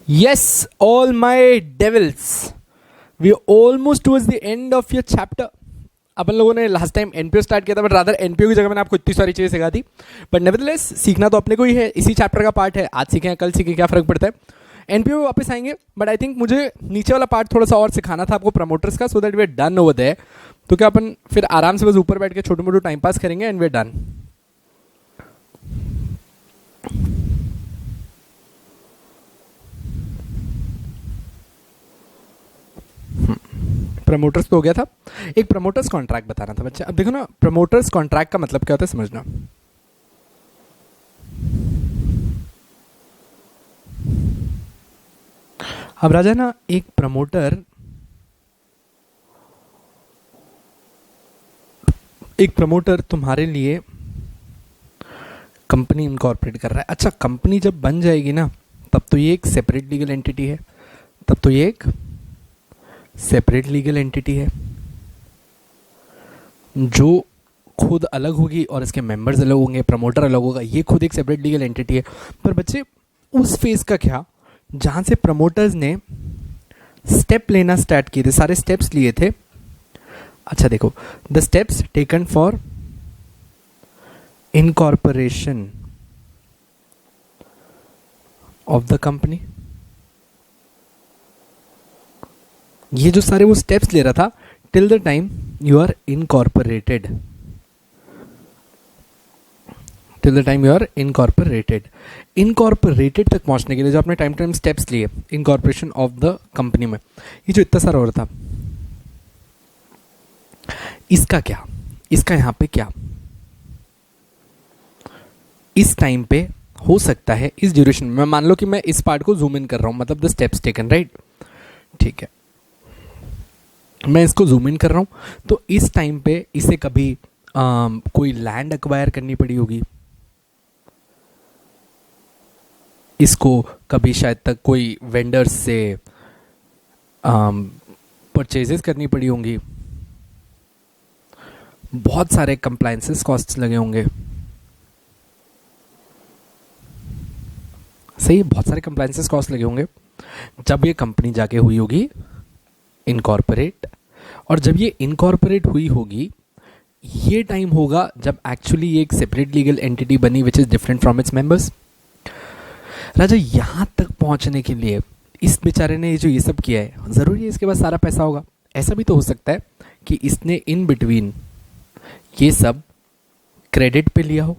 Yes, all my devils. We are almost towards the end of your chapter. अपन लोगों ने last time NPO start किया था, but rather NPO की जगह मैंने आपको इतनी सारी चीज़ें सिखा दी. बट नेवरदलेस सीखना तो अपने को ही है, इसी चैप्टर का पार्ट है. आज सीखें कल सीखें, क्या फ़र्क पड़ता है. एनपीओ वापस आएंगे, बट आई थिंक मुझे नीचे वाला पार्ट थोड़ा सा और सिखाना था आपको प्रमोटर्स का, so that we are done over there. तो क्या अपन फिर आराम से बस ऊपर बैठ के छोटे मोटे टाइम पास करेंगे and we are done. Promoters तो हो गया था. एक प्रमोटर्स कॉन्ट्रैक्ट बताना था बच्चे. अब देखो ना, प्रमोटर्स कॉन्ट्रैक्ट का मतलब क्या होता है समझना. अब राजा ना, एक प्रमोटर तुम्हारे लिए कंपनी इनकॉर्पोरेट कर रहा है. अच्छा, कंपनी जब बन जाएगी ना, तब तो ये एक सेपरेट लीगल एंटिटी है. जो खुद अलग होगी और इसके मेंबर्स अलग होंगे, प्रमोटर अलग होगा, ये खुद एक सेपरेट लीगल एंटिटी है. पर बच्चे उस फेज का क्या जहां से प्रमोटर्स ने स्टेप लेना स्टार्ट किए थे, सारे स्टेप्स लिए थे. अच्छा देखो, the steps taken for incorporation of the company. ये जो सारे वो स्टेप्स ले रहा था till the time you are incorporated. Incorporated तक पहुंचने के लिए जो आपने टाइम स्टेप्स लिए इनकॉर्पोरेशन ऑफ द कंपनी में, ये जो इतना सारा हो रहा था, इसका क्या, इसका यहां पे क्या इस टाइम पे हो सकता है, इस ड्यूरेशन में. मान लो कि मैं इस पार्ट को जूम इन कर रहा हूं, मतलब द स्टेप्स टेकन, राइट. ठीक है, मैं इसको जूम इन कर रहा हूं, तो इस टाइम पे इसे कभी कोई लैंड एक्वायर करनी पड़ी होगी, इसको कभी शायद तक कोई वेंडर्स से परचेजेस करनी पड़ी होंगी, बहुत सारे कंप्लायंसेस कॉस्ट्स लगे होंगे. सही, बहुत सारे कंप्लायंसेस कॉस्ट लगे होंगे जब ये कंपनी जाके हुई होगी इनकॉर्पोरेट. और जब ये इनकॉर्पोरेट हुई होगी, ये टाइम होगा जब एक्चुअली ये एक सेपरेट लीगल एंटिटी बनी which is different from its members. राजा, यहां तक पहुंचने के लिए इस बेचारे ने ये जो ये सब किया है, जरूरी है इसके पास सारा पैसा होगा. ऐसा भी तो हो सकता है कि इसने इन बिटवीन ये सब क्रेडिट पे लिया हो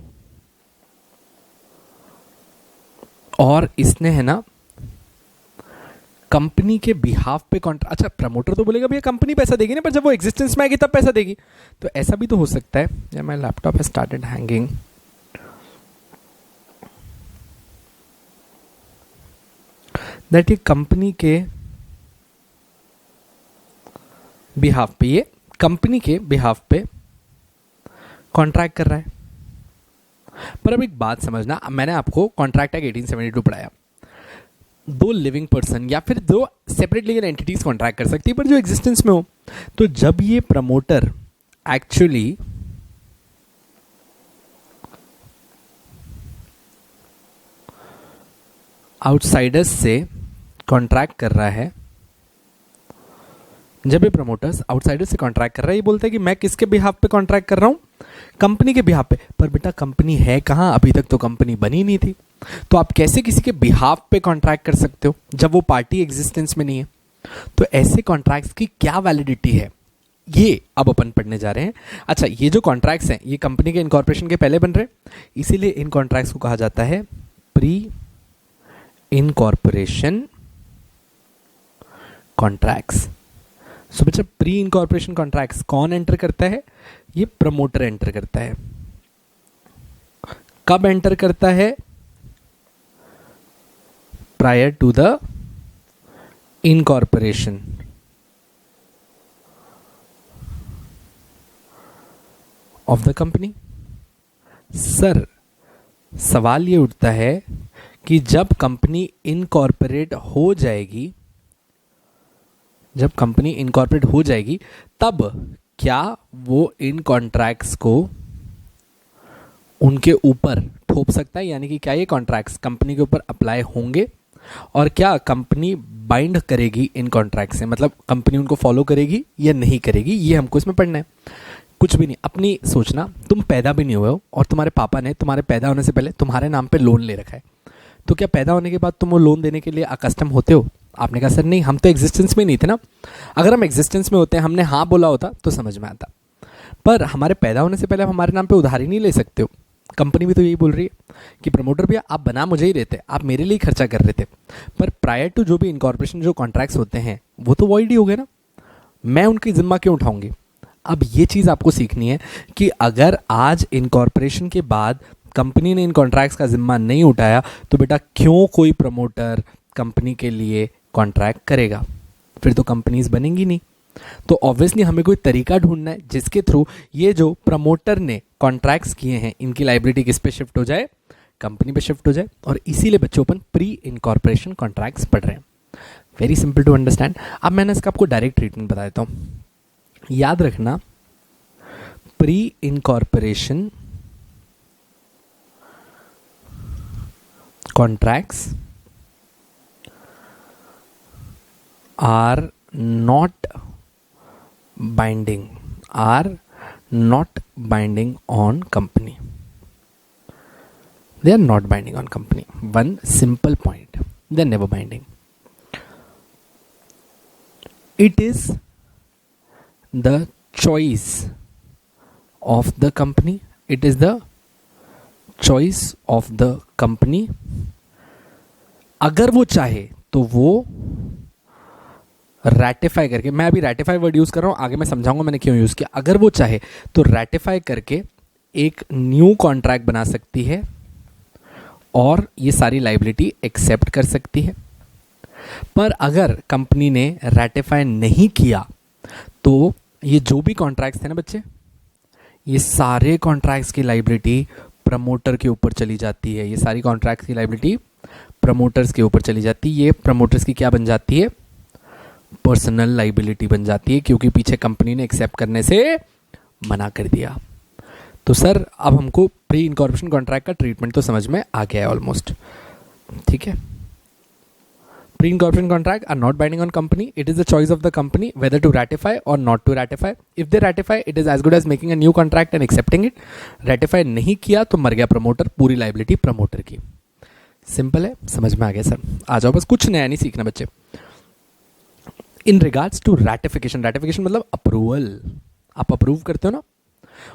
और इसने, है ना, कंपनी के बिहाफ पे कॉन्ट्रैक्ट. अच्छा, प्रमोटर तो बोलेगा भैया कंपनी पैसा देगी ना, पर जब वो एग्जिस्टेंस में आएगी तब पैसा देगी. तो ऐसा भी तो हो सकता है. या my laptop has started hanging. That ये कंपनी के बिहाफ पे, ये कंपनी के बिहाफ पे कॉन्ट्रैक्ट कर रहा है. पर अब एक बात समझना, मैंने आपको कॉन्ट्रैक्ट एक्ट 1872 पढ़ाया. दो लिविंग पर्सन या फिर दो सेपरेट लीगल एंटिटीज कॉन्ट्रैक्ट कर सकती है, पर जो एग्जिस्टेंस में हो. तो जब ये प्रमोटर एक्चुअली आउटसाइडर्स से कॉन्ट्रैक्ट कर रहा है, जब ये प्रमोटर्स आउटसाइडर्स से कॉन्ट्रैक्ट कर रहा है, ये बोलता है कि मैं किसके बिहाफ पे कॉन्ट्रैक्ट कर रहा हूं, कंपनी के बिहाफ पे. पर बेटा कंपनी है कहां, अभी तक तो कंपनी बनी नहीं थी. तो आप कैसे किसी के बिहाफ पे कॉन्ट्रैक्ट कर सकते हो जब वो पार्टी एग्जिस्टेंस में नहीं है. तो ऐसे कॉन्ट्रैक्ट्स की क्या वैलिडिटी है, ये अब अपन पढ़ने जा रहे हैं. अच्छा, ये जो कॉन्ट्रैक्ट्स हैं ये कंपनी के इनकॉर्पोरेशन के पहले बन रहे हैं, इसीलिए इन कॉन्ट्रैक्ट्स को कहा जाता है प्री इनकॉर्पोरेशन कॉन्ट्रैक्ट्स. सो बच्चा, प्री इनकॉर्पोरेशन कॉन्ट्रैक्ट्स कौन एंटर करता है, ये प्रमोटर एंटर करता है. कब एंटर करता है, prior to the incorporation of the company. Sir, सवाल ये उठता है कि जब कंपनी इनकॉर्पोरेट हो जाएगी, तब क्या वो इन कॉन्ट्रैक्ट्स को उनके ऊपर थोप सकता है, यानी कि क्या ये कॉन्ट्रैक्ट्स कंपनी के ऊपर अप्लाई होंगे और क्या कंपनी बाइंड करेगी इन कॉन्ट्रैक्ट से, मतलब कंपनी उनको फॉलो करेगी या नहीं करेगी, ये हमको इसमें पढ़ना है। कुछ भी नहीं, अपनी सोचना, तुम पैदा भी नहीं हुए हो और तुम्हारे पापा ने तुम्हारे पैदा होने से पहले तुम्हारे नाम पे लोन ले रखा है, तो क्या पैदा होने के बाद तुम वो लोन देने के लिए अकस्टम होते हो? आपने कहा सर नहीं, हम तो एग्जिस्टेंस में नहीं थे ना। अगर हम एग्जिस्टेंस में होते हैं, हमने हाँ बोला होता तो समझ में आता, पर हमारे पैदा होने से पहले आप हमारे नाम पे उधारी नहीं ले सकते हो। कंपनी भी तो यही बोल रही है कि प्रमोटर भैया आप बना मुझे ही रहे थे, आप मेरे लिए खर्चा कर रहे थे, पर प्रायर टू जो भी इनकॉर्पोरेशन जो कॉन्ट्रैक्ट्स होते हैं वो तो वॉइड ही हो गए ना, मैं उनकी जिम्मा क्यों उठाऊंगी? अब ये चीज़ आपको सीखनी है कि अगर आज इनकॉर्पोरेशन के बाद कंपनी ने इन कॉन्ट्रैक्ट्स का जिम्मा नहीं उठाया तो बेटा क्यों कोई प्रमोटर कंपनी के लिए कॉन्ट्रैक्ट करेगा? फिर तो कंपनीज बनेंगी नहीं। तो ऑब्वियसली हमें कोई तरीका ढूंढना है जिसके थ्रू ये जो प्रमोटर ने कॉन्ट्रैक्ट्स किए हैं इनकी लायबिलिटी किस पे शिफ्ट हो जाए? कंपनी पे शिफ्ट हो जाए। और इसीलिए बच्चों अपन प्री इनकॉर्पोरेशन कॉन्ट्रैक्ट्स पढ़ रहे हैं। Very simple to understand. अब मैंने इसका आपको डायरेक्ट ट्रीटमेंट बता देता हूँ। याद रखना, pre incorporation contracts are not binding on company. They are not binding on company. One simple point, they are never binding. It is the choice of the company. It is the choice of the company. अगर वो चाहे तो वो ratify करके, मैं अभी ratify word use कर रहा हूं, आगे मैं समझाऊंगा मैंने क्यों यूज किया। अगर वो चाहे तो रैटिफाई करके एक न्यू कॉन्ट्रैक्ट बना सकती है और ये सारी लाइबिलिटी एक्सेप्ट कर सकती है। पर अगर कंपनी ने रैटिफाई नहीं किया तो ये जो भी कॉन्ट्रैक्ट्स थे ना बच्चे, ये सारे कॉन्ट्रैक्ट्स की लाइबिलिटी प्रमोटर के ऊपर चली जाती है। ये सारी कॉन्ट्रैक्ट्स की लाइबिलिटी प्रमोटर्स के ऊपर चली जाती है। ये प्रमोटर्स की क्या बन जाती है? पर्सनल लाइबिलिटी बन जाती है, क्योंकि पीछे कंपनी ने एक्सेप्ट करने से मना कर दिया। तो सर अब हमको प्री इनकॉर्पोरेशन कॉन्ट्रैक्ट का ट्रीटमेंट तो समझ में आ गया है ऑलमोस्ट, ठीक है। Pre incorporation contract are not binding on company. It is the choice of the company whether to ratify or not to ratify. If they ratify, it is as good as making a new contract and accepting it. ratify नहीं किया तो मर गया promoter, पूरी liability promoter की. Simple है, समझ में आ गया सर. आ जाओ, बस कुछ नया नहीं सीखना बच्चे. In regards to ratification, ratification मतलब अप्रूवल, आप अप्रूव करते हो ना.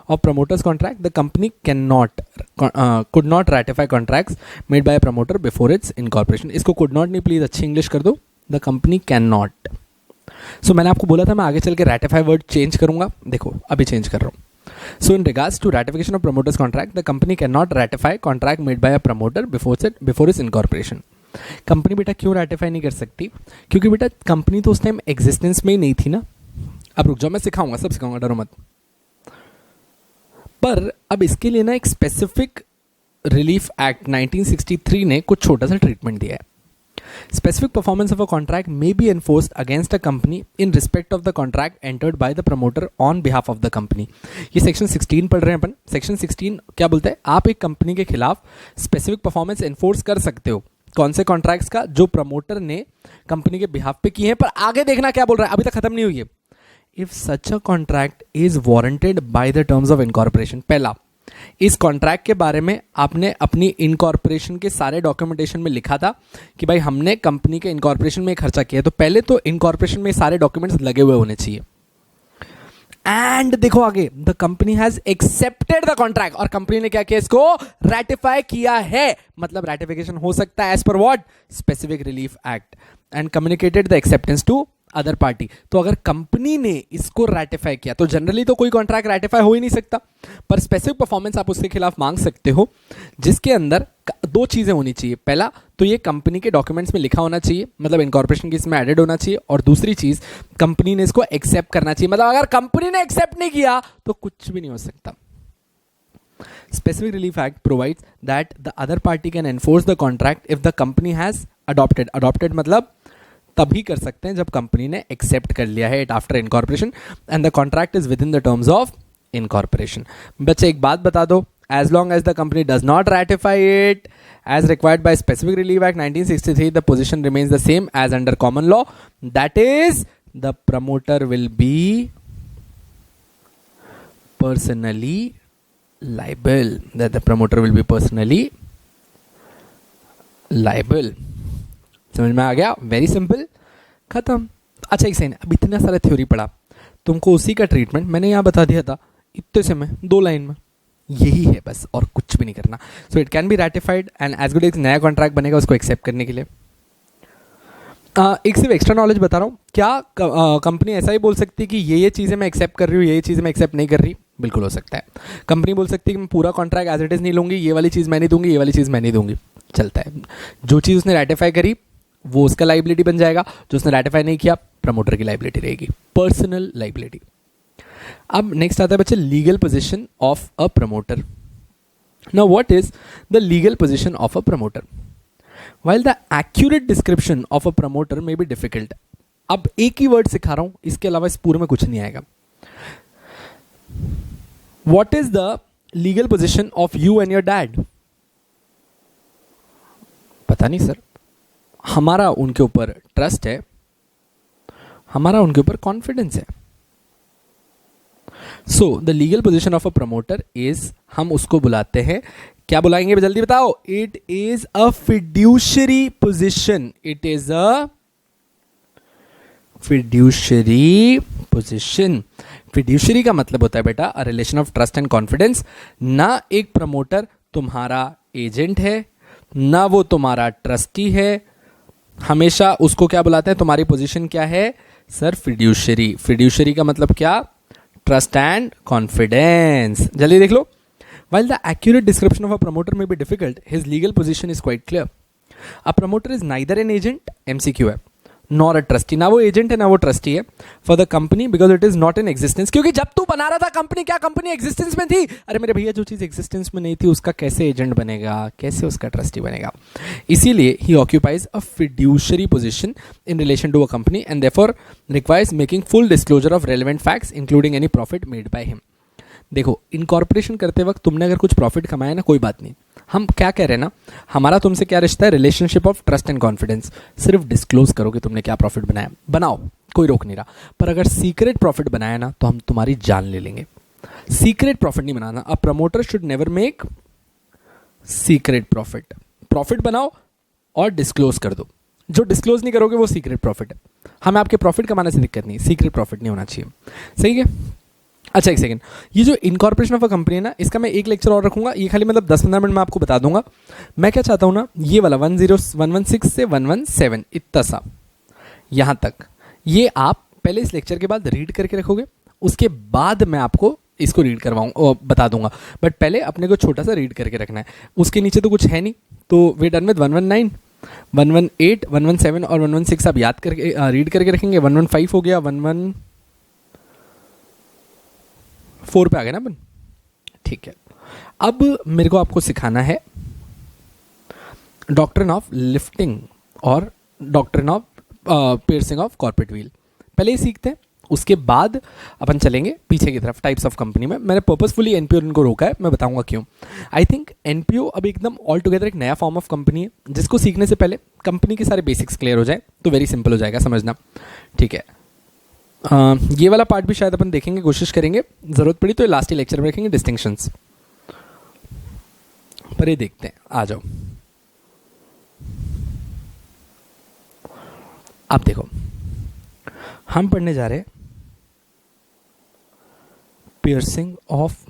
Of promoters contract, the company could not ratify contracts made by a promoter before its incorporation. इसको could not नहीं, प्लीज अच्छी इंग्लिश कर दो. The company cannot. So मैंने आपको बोला था मैं आगे चल के ratify वर्ड चेंज करूंगा, देखो अभी चेंज कर रहा हूँ. So in regards to ratification of promoters contract, the company cannot ratify contract made by a promoter before its incorporation. Company बेटा क्यों ratify नहीं कर सकती? क्योंकि बेटा कंपनी तो उस टाइम एग्जिस्टेंस में ही नहीं थी ना. अब रुक जाओ, मैं सिखाऊंगा, सब सिखाऊंगा, डरो मत. पर अब इसके लिए ना एक स्पेसिफिक रिलीफ एक्ट 1963 ने कुछ छोटा सा ट्रीटमेंट दिया है. Specific performance of a contract may be enforced against a company in respect of the contract entered by the promoter on behalf of the company. ये सेक्शन 16 पढ़ रहे हैं अपन. सेक्शन 16 क्या बोलता है? आप एक कंपनी के खिलाफ स्पेसिफिक परफॉर्मेंस एनफोर्स कर सकते हो. कौन से कॉन्ट्रैक्ट्स का? जो प्रमोटर ने कंपनी के बिहाफ पे किए हैं. पर आगे देखना क्या बोल रहा है, अभी तक खत्म नहीं हुई है. If such a contract is warranted by the terms of incorporation. पहला, इस कॉन्ट्रैक्ट के बारे में आपने अपनी इनकॉर्पोरेशन के सारे डॉक्यूमेंटेशन में लिखा था कि भाई हमने कंपनी के इनकॉर्पोरेशन में खर्चा किया, तो पहले तो इनकॉर्पोरेशन में सारे डॉक्यूमेंट्स लगे हुए होने चाहिए. एंड देखो आगे, the company has accepted the contract, और कंपनी ने क्या किया? इसको रैटिफाई किया है. मतलब रैटिफिकेशन हो सकता है as per what? Specific relief act. And communicated the acceptance to other party. तो अगर कंपनी ने इसको रैटिफाई किया, तो जनरली तो कोई कॉन्ट्रैक्ट रैटिफाई हो ही नहीं सकता, पर स्पेसिफिक परफॉर्मेंस आप उसके खिलाफ मांग सकते हो, जिसके अंदर दो चीजें होनी चाहिए. पहला तो ये कंपनी के डॉक्यूमेंट्स में लिखा होना चाहिए, मतलब इनकॉर्पोरेशन की इसमें एडेड होना चाहिए. और दूसरी चीज, कंपनी ने इसको एक्सेप्ट करना चाहिए. मतलब अगर कंपनी ने एक्सेप्ट नहीं किया तो कुछ भी नहीं हो सकता. Specific Relief Act provides that the other party can enforce the contract if the company has adopted. Adopted मतलब तभी कर सकते हैं जब कंपनी ने एक्सेप्ट कर लिया है it after incorporation and the contract is with in the terms of incorporation. बच्चे एक बात बता दो, as long as the company does not ratify it as required by Specific Relief Act 1963, the position remains the same as under common law. That is, the promoter will be personally liable. That the promoter will be personally liable. समझ में आ गया? Very simple, खत्म. अच्छा एक second, अब इतना सारा थ्योरी पढ़ा, तुमको उसी का ट्रीटमेंट मैंने यहाँ बता दिया था इतने से में 2 लाइन में. यही है बस, और कुछ भी नहीं करना. So it can be ratified and as good एक नया कॉन्ट्रैक्ट बनेगा उसको एक्सेप्ट करने के लिए. एक सिर्फ एक्स्ट्रा नॉलेज बता रहा हूँ, क्या कंपनी ऐसा ही बोल सकती है कि ये चीज़ें मैं एक्सेप्ट कर रही हूँ, ये चीज़ें मैं एक्सेप्ट नहीं कर रही? बिल्कुल हो सकता है. कंपनी बोल सकती है कि मैं पूरा कॉन्ट्रैक्ट एज इट इज़ नहीं लूँगी, ये वाली चीज़ मैं नहीं दूंगी, ये वाली चीज़ मैं नहीं दूंगी. चलता है. जो चीज़ उसने रैटिफाई करी वो उसका लाइबिलिटी बन जाएगा, जो उसने रैटिफाई नहीं किया प्रमोटर की लाइबिलिटी रहेगी, पर्सनल लाइबिलिटी. अब नेक्स्ट आता है बच्चे legal position of a promoter. Now what is the legal position of a promoter? While the accurate description of a promoter may be difficult. अब एक ही वर्ड सिखा रहा हूं, इसके अलावा इस पूरे में कुछ नहीं आएगा. What is the legal position of you and your dad? पता नहीं सर. हमारा उनके ऊपर ट्रस्ट है, हमारा उनके ऊपर कॉन्फिडेंस है. So the legal position of a promoter is, हम उसको बुलाते हैं, क्या बुलाएंगे जल्दी बताओ? It is a fiduciary position. It is a fiduciary position. Fiduciary का मतलब होता है बेटा a relation of trust and confidence. ना एक प्रमोटर तुम्हारा एजेंट है, ना वो तुम्हारा ट्रस्टी है. हमेशा उसको क्या बुलाते हैं? तुम्हारी पोजीशन क्या है सर? फिड्यूशरी. फिड्यूशरी का मतलब क्या? Trust and confidence. जल्दी देख लो. While the accurate description of a promoter may be difficult, his legal position is quite clear. A promoter is neither an agent, MCQ है, नॉर अ ट्रस्टी. ना वो agent है ना वो ट्रस्टी है for the company because it is not in existence. क्योंकि जब तू बना रहा था कंपनी, क्या कंपनी एग्जिस्टेंस में थी? अरे मेरे भैया, जो चीज एग्जिस्टेंस में नहीं थी उसका कैसे एजेंट बनेगा, कैसे उसका ट्रस्टी बनेगा? इसीलिए ही occupies a fiduciary position in relation to a company and therefore requires making full disclosure of relevant facts including any profit made by him. देखो, इनकॉर्पोरेशन करते वक्त तुमने अगर कुछ प्रॉफिट कमाया ना, कोई बात नहीं. हम क्या कह रहे हैं ना, हमारा तुमसे क्या रिश्ता है? Relationship of trust and confidence. सिर्फ डिस्क्लोज करो कि तुमने क्या प्रॉफिट बनाया, बनाओ, कोई रोक नहीं रहा. पर अगर सीक्रेट प्रॉफिट बनाया ना तो हम तुम्हारी जान ले लेंगे. सीक्रेट प्रॉफिट नहीं बनाना. A promoter should never make secret profit. Profit बनाओ और डिस्क्लोज कर दो. जो डिस्क्लोज नहीं करोगे वो सीक्रेट प्रॉफिट है. हमें आपके प्रॉफिट कमाने से दिक्कत नहीं, सीक्रेट प्रॉफिट नहीं होना चाहिए. सही है? अच्छा एक सेकंड, ये जो इनकॉर्पोरेशन ऑफ अ कंपनी है ना, इसका मैं एक लेक्चर और रखूंगा. ये खाली मतलब 10-15 मिनट में आपको बता दूंगा. मैं क्या चाहता हूं ना, ये वाला 116 से 117 इतना सा यहां तक, ये आप पहले इस लेक्चर के बाद रीड करके रखोगे, उसके बाद मैं आपको इसको रीड करवाऊंगा, बता दूंगा. बट पहले अपने को छोटा सा रीड करके रखना है. उसके नीचे तो कुछ है नहीं, तो वे डन विद 119, 118, 117 और 116 आप याद करके रीड करके रखेंगे. 115 हो गया, 114 पे आ गया ना अपन. ठीक है, अब मेरे को आपको सिखाना है डॉक्ट्रिन ऑफ लिफ्टिंग और doctrine of piercing of corporate wheel. पहले ही सीखते हैं, उसके बाद अपन चलेंगे पीछे की तरफ टाइप्स ऑफ कंपनी में. मैंने पर्पसफुली एनपीओ इनको रोका है, मैं बताऊंगा क्यों. आई थिंक एनपीओ अब एकदम ऑल टुगेदर एक नया फॉर्म ऑफ कंपनी है, जिसको सीखने से पहले कंपनी के सारे बेसिक्स क्लियर हो जाए तो वेरी सिंपल हो जाएगा समझना. ठीक है, ये वाला पार्ट भी शायद अपन देखेंगे, कोशिश करेंगे, जरूरत पड़ी तो लास्ट ही लेक्चर में रखेंगे डिस्टिंक्शंस. पर ये देखते हैं, आ जाओ. अब देखो, हम पढ़ने जा रहे हैं पियर्सिंग ऑफ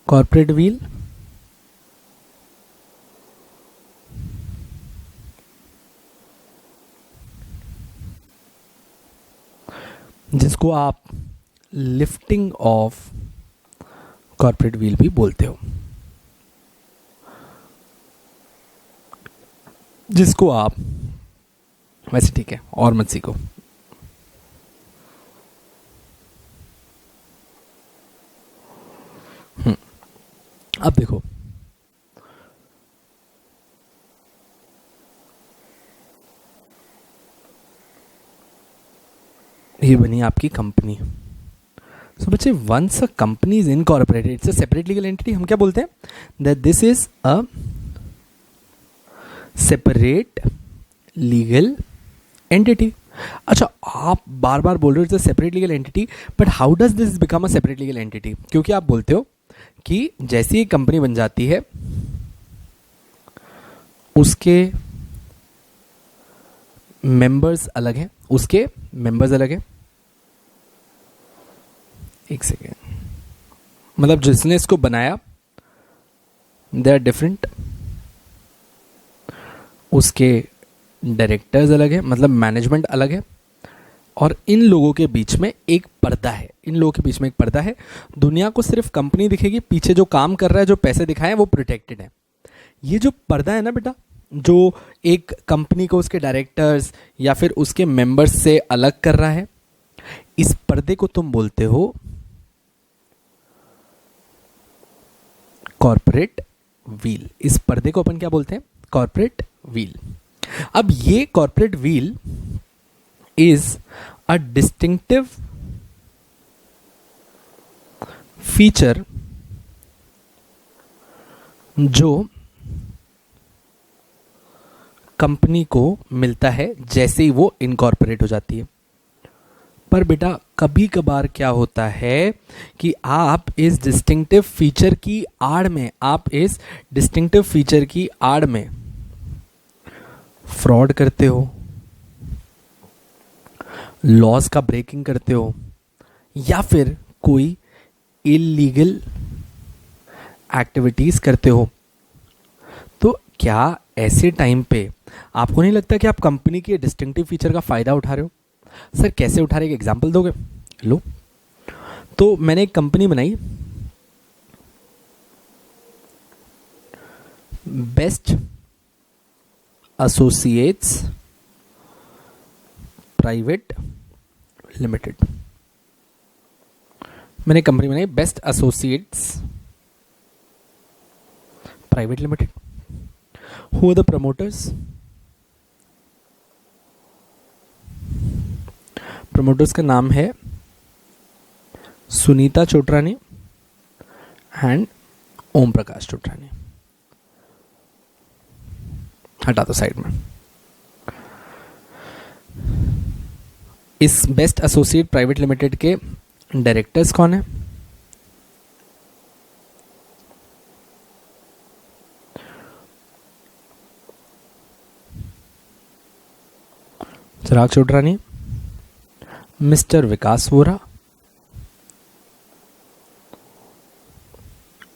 कॉर्पोरेट व्हील जिसको आप लिफ्टिंग ऑफ कॉर्पोरेट व्हील भी बोलते हो, जिसको आप वैसे ठीक है और मत सीखो. अब देखो, ये बनी आपकी कंपनी. सो बच्चे once a company is incorporated it's a separate legal entity, हम क्या बोलते हैं that this is a separate legal entity. अच्छा, आप बार बार बोल रहे हो it's a separate legal entity, but how does this become a separate legal entity? क्योंकि आप बोलते हो कि जैसे ही कंपनी बन जाती है उसके मेंबर्स अलग हैं, उसके मेंबर्स अलग हैं। एक सेकेंड, मतलब जिसने इसको बनाया दे आर डिफरेंट, उसके डायरेक्टर्स अलग है, मतलब मैनेजमेंट अलग है, और इन लोगों के बीच में एक पर्दा है, इन लोगों के बीच में एक पर्दा है। दुनिया को सिर्फ कंपनी दिखेगी, पीछे जो काम कर रहा है, जो पैसे दिखाए वो प्रोटेक्टेड है। ये जो पर्दा है ना बेटा, जो एक कंपनी को उसके डायरेक्टर्स या फिर उसके मेंबर्स से अलग कर रहा है, इस पर्दे को तुम बोलते हो कॉर्पोरेट व्हील। इस पर्दे को अपन क्या बोलते हैं? Corporate veil. अब ये corporate wheel is a distinctive feature जो कंपनी को मिलता है जैसे ही वो इनकॉर्पोरेट हो जाती है। पर बेटा कभी कभार क्या होता है कि आप इस डिस्टिंक्टिव फीचर की आड़ में फ्रॉड करते हो, लॉज का ब्रेकिंग करते हो, या फिर कोई इलीगल एक्टिविटीज करते हो। तो क्या ऐसे टाइम पे आपको नहीं लगता कि आप कंपनी के डिस्टिंक्टिव फीचर का फायदा उठा रहे हो? सर कैसे उठा रहे, एक एग्जांपल दोगे? लो, तो मैंने एक कंपनी बनाई, बेस्ट एसोसिएट्स प्राइवेट लिमिटेड। मैंने कंपनी बनाई best associates private limited. Who are the promoters? Promoters का नाम है सुनीता चोटरानी एंड ओम प्रकाश चोटरानी। हटा दो साइड में। इस बेस्ट एसोसिएट प्राइवेट लिमिटेड के डायरेक्टर्स कौन है? चिराग चोटरानी, मिस्टर विकास वोरा,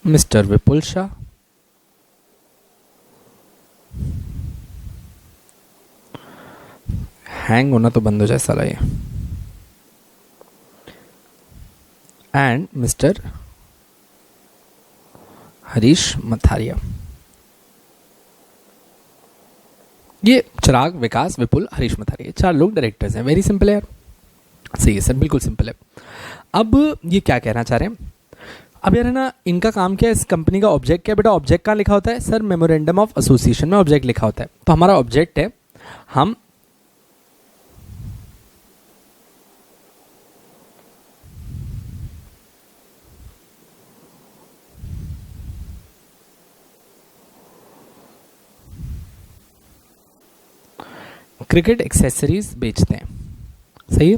मिस्टर विपुल शाह, हैंग होना तो बंद हो जाए साला ये, एंड मिस्टर हरीश मथारिया। ये चिराग, विकास, विपुल, हरीश मथारिया, चार लोग डायरेक्टर्स हैं। वेरी सिंपल है यार, सही है सर, बिल्कुल सिंपल है। अब ये क्या कहना चाह रहे हैं? अब यार है ना, इनका काम क्या है, इस कंपनी का ऑब्जेक्ट क्या है? बेटा ऑब्जेक्ट कहाँ लिखा होता है? सर मेमोरेंडम ऑफ एसोसिएशन में ऑब्जेक्ट लिखा होता है। तो हमारा ऑब्जेक्ट है, हम क्रिकेट एक्सेसरीज बेचते हैं। सही है।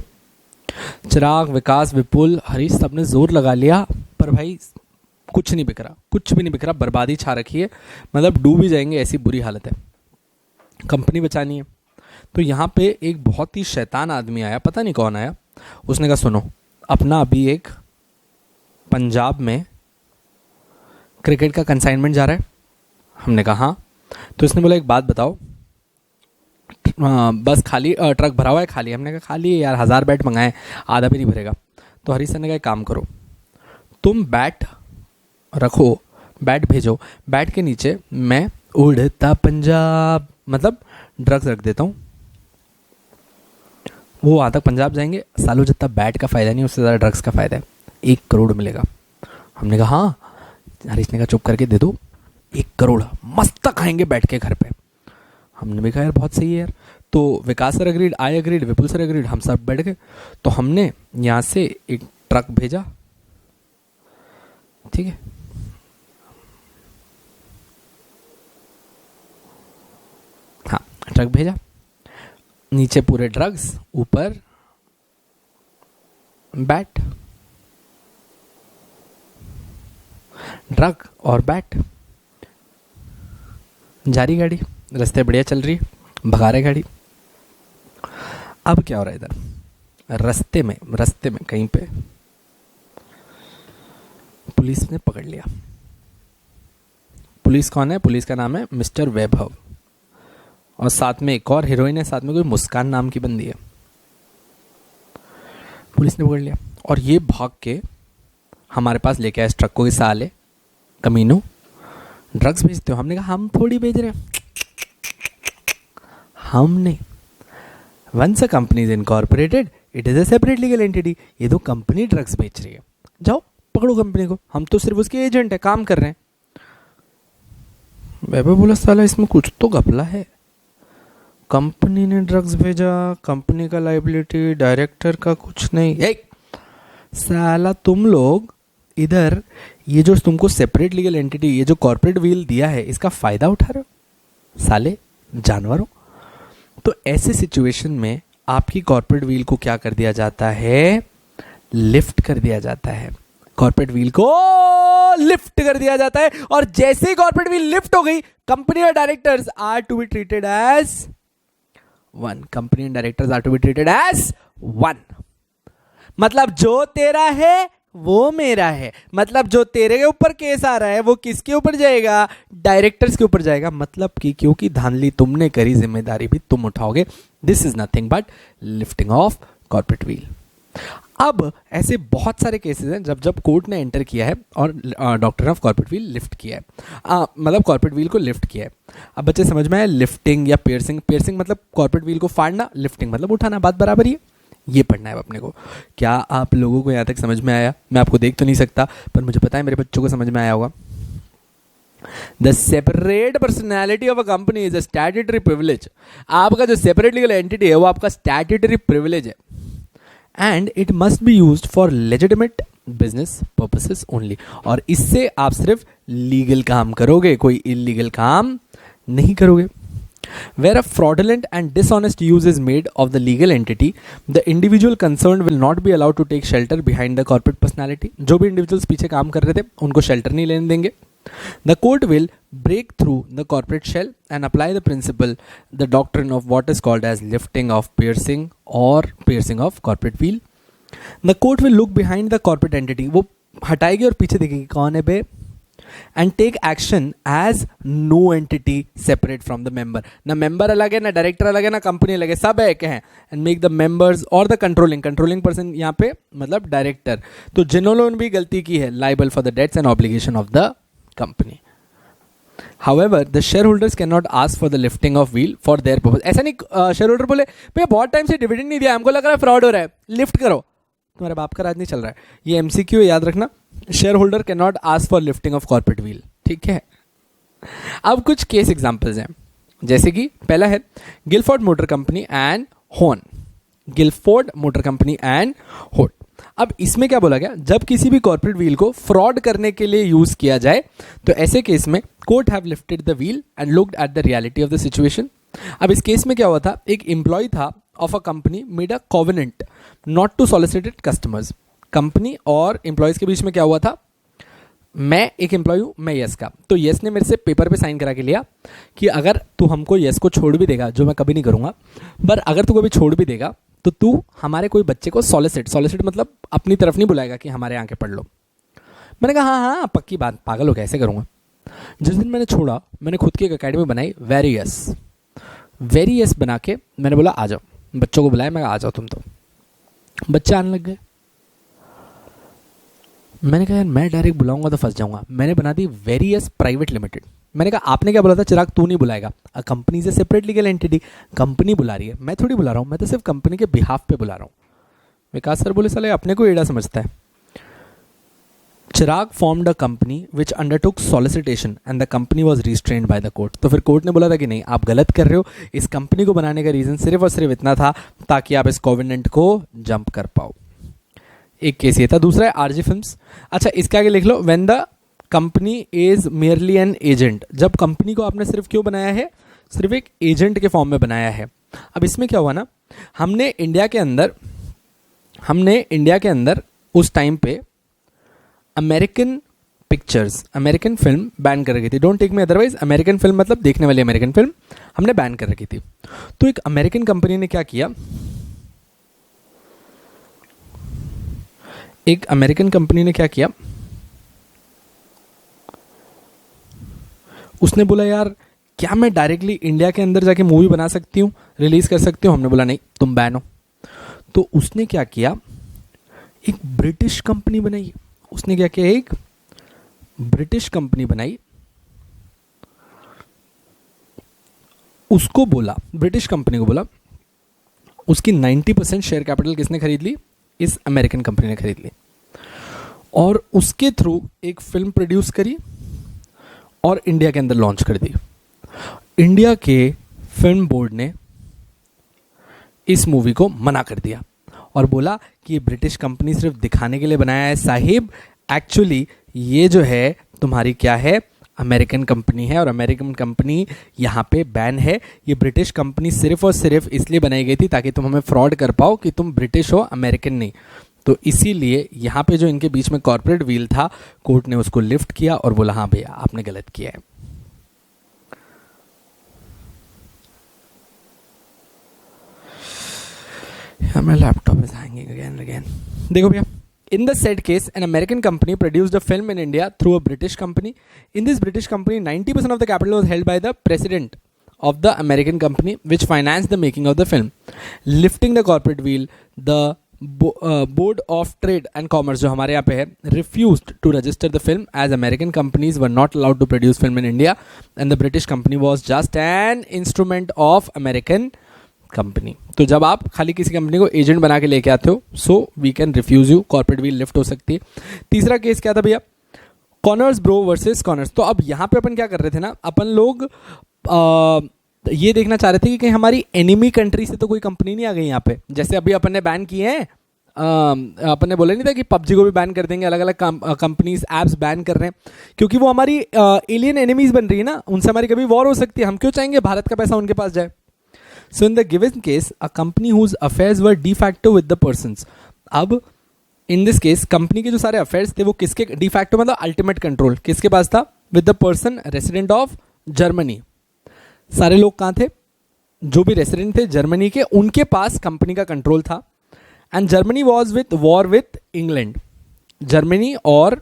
चिराग, विकास, विपुल, हरीश सबने जोर लगा लिया, पर भाई कुछ नहीं बिक रहा, कुछ भी नहीं बिक रहा, बर्बादी छा रखी है, मतलब डूब ही जाएंगे, ऐसी बुरी हालत है, कंपनी बचानी है। तो यहाँ पे एक बहुत ही शैतान आदमी आया, पता नहीं कौन आया, उसने कहा सुनो, अपना अभी एक पंजाब में क्रिकेट का कंसाइनमेंट जा रहा है। हमने कहा हाँ। तो इसने बोला एक बात बताओ, बस खाली ट्रक भरा हुआ है खाली? हमने कहा खाली है यार, 1000 बैट मंगाए, आधा भी नहीं भरेगा। तो हरीश सर ने कहा एक काम करो, तुम बैट रखो, बैट भेजो, बैट के नीचे मैं उड़ता पंजाब मतलब ड्रग्स रख देता हूँ, वो वहाँ तक पंजाब जाएंगे, सालों जितना बैट का फ़ायदा नहीं उससे ज़्यादा ड्रग्स का फ़ायदा है, 1 करोड़ मिलेगा। हमने कहा हाँ। हरीश ने कहा चुप करके दे दो, 1 करोड़ मस्त खाएंगे बैठ के घर पे। हमने भी कहा यार बहुत सही है यार। तो Vikas sir agreed, I agreed, Vipul sir agreed, हम सब बैठ गए। तो हमने यहाँ से एक ट्रक भेजा ठीक है, हाँ ट्रक भेजा, नीचे पूरे ड्रग्स, ऊपर बैट, ड्रग और बैट, जा रही गाड़ी, रास्ते बढ़िया चल रही है, भगा रहे गाड़ी। अब क्या हो रहा है इधर, रास्ते में कहीं पे पुलिस ने पकड़ लिया। पुलिस कौन है? पुलिस का नाम है मिस्टर वैभव, और साथ में एक और हीरोइन है, साथ में कोई मुस्कान नाम की बंदी है। पुलिस ने पकड़ लिया और ये भाग के हमारे पास लेके आए इस ट्रक को कि साले कमीनों ड्रग्स भेजते हो। हमने कहा हम थोड़ी भेज रहे हैं, हमने once a company is incorporated it is a separate legal entity. ये तो कंपनी ड्रग्स बेच रही है, जाओ पकड़ो कंपनी को, हम तो सिर्फ उसके एजेंट है, काम कर रहे हैं। वैभव बोला साला इसमें कुछ तो घपला है, कंपनी ने ड्रग्स भेजा, कंपनी का लाइबिलिटी, डायरेक्टर का कुछ नहीं। साला तुम लोग इधर ये जो तुमको सेपरेट लीगल एंटिटी, ये जो कॉर्पोरेट व्हील दिया है, इसका फायदा उठा रहे हो साले जानवरों। तो ऐसे सिचुएशन में आपकी कॉर्पोरेट व्हील को क्या कर दिया जाता है? लिफ्ट कर दिया जाता है। कॉर्पोरेट व्हील को लिफ्ट कर दिया जाता है, और जैसे ही कॉर्पोरेट व्हील लिफ्ट हो गई, कंपनी और directors are to be treated as one. Company and directors are to be treated as one. मतलब जो तेरा है वो मेरा है, मतलब जो तेरे के ऊपर केस आ रहा है वो किसके ऊपर जाएगा? डायरेक्टर्स के ऊपर जाएगा। मतलब कि क्योंकि धांधली तुमने करी, जिम्मेदारी भी तुम उठाओगे। This is nothing but lifting of corporate veil. अब ऐसे बहुत सारे केसेस हैं जब जब कोर्ट ने एंटर किया है और doctor of corporate veil lift किया है, मतलब कॉर्पोरेट व्हील को लिफ्ट किया है। अब बच्चे समझ में आया, लिफ्टिंग या पियर्सिंग। पियर्सिंग मतलब कॉर्पोरेट व्हील को फाड़ना, लिफ्टिंग मतलब उठाना, बात बराबर ही है। ये पढ़ना है अपने को। क्या आप लोगों को यहाँ तक समझ में आया? मैं आपको देख तो नहीं सकता, पर मुझे पता है मेरे बच्चों को समझ में आया होगा। The separate personality of a company is a statutory privilege. आपका जो सेपरेट लीगल एंटिटी है वो आपका स्टैट्यूटरी प्रिविलेज है, and it must be used for legitimate business purposes only. और इससे आप सिर्फ लीगल काम करोगे, कोई इलीगल काम नहीं करोगे। Where a fraudulent and dishonest use is made of the legal entity, the individual concerned will not be allowed to take shelter behind the corporate personality. जो भी individuals पीछे काम कर रहे थे उनको shelter नहीं लेने देंगे। The court will break through the corporate shell and apply the principle, the doctrine of what is called as lifting of piercing or piercing of corporate wheel. The court will look behind the corporate entity. वो हटाएगी और पीछे देखेगी कौन है बे, and take action as no entity separate from the member. ना member अलग है, ना director अलग है, ना company अलग है, सब एक हैं, and make the members or the controlling person यहाँ पे मतलब director, तो जिन्होंने भी गलती की है liable for the debts and obligation of the company. However, the shareholders cannot ask for the lifting of wheel for their purpose. ऐसा नहीं shareholder बोले भैया बहुत टाइम से डिविडेंड नहीं दिया, हमको लग रहा है फ्रॉड हो रहा है, लिफ्ट करो। तुम्हारे बाप का राज नहीं चल रहा है। ये MCQ याद रखना, share holder can not ask for lifting of corporate wheel. ठीक है, अब कुछ केस एग्जांपल्स हैं, जैसे कि पहला है गिलफोर्ड मोटर कंपनी एंड होन। गिलफोर्ड मोटर कंपनी एंड होन। अब इसमें क्या बोला गया, जब किसी भी कॉर्पोरेट व्हील को फ्रॉड करने के लिए यूज किया जाए तो ऐसे केस में court have lifted the wheel and looked at the reality of the situation. अब इस केस में क्या हुआ था, एक एम्प्लॉय था of a company made a covenant not to solicited customers. Company और एम्प्लॉयज के बीच में क्या हुआ था, मैं एक एम्प्लॉय हूं, मैं यस का, तो यस ने मेरे से पेपर पे साइन करा के लिया कि अगर तू हमको यस को छोड़ भी देगा, जो मैं कभी नहीं करूंगा, पर अगर तू कभी छोड़ भी देगा तो तू हमारे कोई बच्चे को सॉलिसिट मतलब अपनी तरफ नहीं बुलाएगा कि हमारे यहाँ के पढ़ लो। मैंने कहा हाँ हाँ पक्की बात, पागल हो गया, ऐसे करूंगा। जिस दिन मैंने छोड़ा, मैंने खुद की एक अकेडमी बनाई, वेरी यस बना के मैंने बोला आ जाओ, बच्चों को बुलाया, मैं आ जाओ तुम, तो बच्चे आने लग गए। मैंने कहा यार मैं डायरेक्ट बुलाऊंगा तो फंस जाऊंगा, मैंने बना दी वेरियस प्राइवेट लिमिटेड। मैंने कहा आपने क्या बोला था चिराग, तू नहीं बुलाएगा, कंपनी से सेपरेट लीगल एंटिटी, कंपनी बुला रही है, मैं थोड़ी बुला रहा हूँ, मैं तो सिर्फ कंपनी के बिहाफ पे बुला रहा हूँ। विकास सर बोले साले अपने को एड़ा समझता है। Chirag formed a company which undertook solicitation and the company was restrained by the court. तो फिर कोर्ट ने बोला था कि नहीं आप गलत कर रहे हो, इस कंपनी को बनाने का रीजन सिर्फ और सिर्फ इतना था ताकि आप इस कोवेनेंट को जंप कर पाओ। एक केस ये था। दूसरा है आरजी फिल्म्स। अच्छा, इसके आगे लिख लो, when the company is merely an agent. जब कंपनी को आपने सिर्फ क्यों बनाया है, सिर्फ एक एजेंट के फॉर्म में बनाया है। अब इसमें क्या हुआ ना, हमने इंडिया के अंदर उस टाइम पे American pictures, American film ban कर रखी थी। Don't take me otherwise, American film मतलब देखने वाली अमेरिकन फिल्म हमने बैन कर रखी थी। तो एक अमेरिकन कंपनी ने क्या किया, उसने बोला यार क्या मैं डायरेक्टली इंडिया के अंदर जाके मूवी बना सकती हूँ, रिलीज कर सकती हूँ। हमने बोला नहीं, तुम बैन हो। तो उसने क्या किया, एक ब्रिटिश कंपनी बनाई। एक ब्रिटिश कंपनी बनाई। ब्रिटिश कंपनी को बोला, उसकी 90% शेयर कैपिटल किसने खरीद ली, इस अमेरिकन कंपनी ने खरीद ली, और उसके थ्रू एक फिल्म प्रोड्यूस करी और इंडिया के अंदर लॉन्च कर दी। इंडिया के फिल्म बोर्ड ने इस मूवी को मना कर दिया और बोला कि ये ब्रिटिश कंपनी सिर्फ दिखाने के लिए बनाया है साहिब, एक्चुअली ये जो है तुम्हारी क्या है, अमेरिकन कंपनी है, और अमेरिकन कंपनी यहाँ पे बैन है। ये ब्रिटिश कंपनी सिर्फ और सिर्फ इसलिए बनाई गई थी ताकि तुम हमें फ्रॉड कर पाओ कि तुम ब्रिटिश हो, अमेरिकन नहीं। तो इसीलिए यहाँ पे जो इनके बीच में कॉर्पोरेट व्हील था, कोर्ट ने उसको लिफ्ट किया और बोला हाँ भैया आपने गलत किया है। My laptop is hanging again and again. देखो भैया, in the said case, an American company produced a film in India through a British company. In this British company, 90% of the capital was held by the president of the American company, which financed the making of the film. Lifting the corporate wheel, the Board of Trade and Commerce, जो हमारे यहाँ पे है, refused to register the film as American companies were not allowed to produce film in India, and the British company was just an instrument of American company. तो जब आप खाली किसी कंपनी को एजेंट बना के लेके आते हो, so we can refuse you, corporate veil lift हो सकती है। तीसरा केस क्या था भैया, कॉर्नर्स ब्रो वर्सेस कॉर्नर्स। तो अब यहाँ पे अपन क्या कर रहे थे ना, अपन लोग ये देखना चाह रहे थे कि कहीं हमारी एनिमी कंट्री से तो कोई कंपनी नहीं आ गई यहाँ पे। जैसे अभी अपन ने बैन किए हैं, अपन ने बोला नहीं था कि पबजी को भी बैन कर देंगे, अलग अलग कंपनीज एप्स बैन कर रहे हैं, क्योंकि वो हमारी एलियन एनिमीज बन रही है ना, उनसे हमारी कभी वॉर हो सकती है। हम क्यों चाहेंगे भारत का पैसा उनके पास जाए। So in the given case, a company whose affairs were de facto with the persons. अब in this case, कंपनी के जो सारे अफेयर्स थे वो किसके de facto मतलब अल्टीमेट कंट्रोल किसके पास था, with the person resident of Germany. सारे लोग कहाँ थे, जो भी रेसिडेंट थे जर्मनी के, उनके पास कंपनी का कंट्रोल था। And Germany was with war with England, Germany और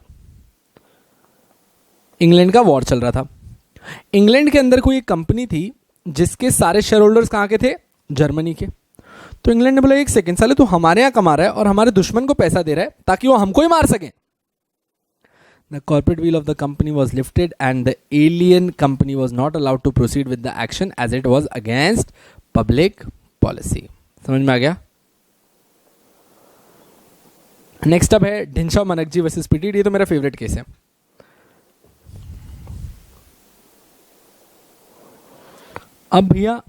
इंग्लैंड का वॉर चल रहा था। इंग्लैंड के अंदर कोई एक कंपनी थी जिसके सारे शेयर होल्डर्स कहाँ के थे, जर्मनी के। तो इंग्लैंड ने बोला एक सेकंड, साले तू हमारे यहाँ कमा रहा है और हमारे दुश्मन को पैसा दे रहा है ताकि वो हमको ही मार सके। The corporate veil of the company was lifted and the alien company was not allowed to proceed with the action as it was against public policy. समझ में आ गया। नेक्स्ट अप है ढिंशा मनकजी वर्सेस पीटीडी। ये तो मेरा फेवरेट केस है। अब भैया